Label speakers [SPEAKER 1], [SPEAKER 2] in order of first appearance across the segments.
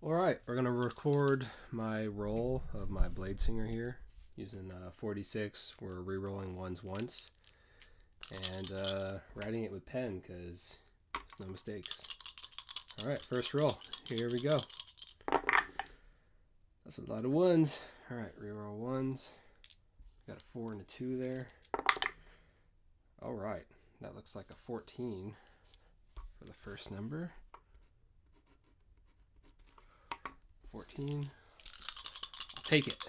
[SPEAKER 1] Alright, we're going to record my roll of my Bladesinger here using 46. We're re-rolling ones once and writing it with pen because there's no mistakes. Alright, first roll. Here we go. That's a lot of ones. Alright, re-roll ones. Got a 4 and a 2 there. Alright, that looks like a 14 for the first number. 14. I'll take it.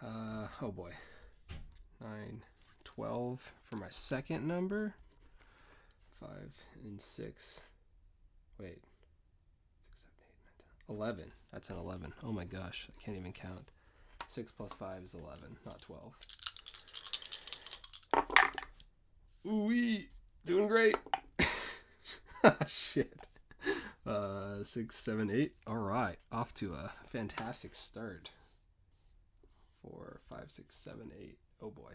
[SPEAKER 1] Oh boy. 9, 12 for my second number. 5 and 6. Wait. 6, 7, 8, 9, 10. 11. That's an 11. Oh my gosh. I can't even count. 6 plus 5 is 11, not 12. Ooh-wee. Doing great. Shit. 6, 7, 8. All right, off to a fantastic start. 4, 5, 6, 7, 8. Oh boy.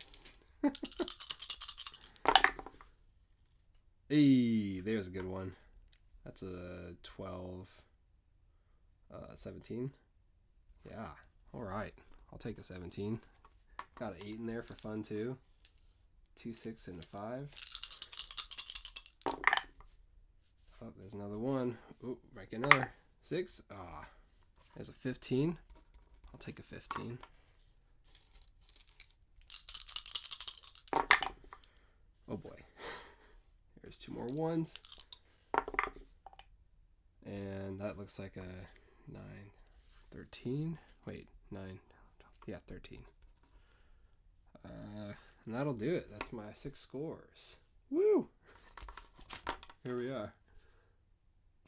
[SPEAKER 1] Hey, there's a good one. That's a 12, 17. Yeah. All right, I'll take a 17. Got an 8 in there for fun too. 2, 6, and a 5. Oh, there's another one. Oh, make another 6. Ah, there's a 15. I'll take a 15. Oh boy. There's 2 more ones. And that looks like a 9, 13. Wait, 9. Yeah, 13. And that'll do it. That's my 6 scores. Woo! Here we are.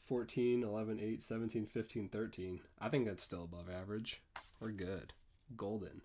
[SPEAKER 1] 14, 11, 8, 17, 15, 13. I think that's still above average. We're good. Golden.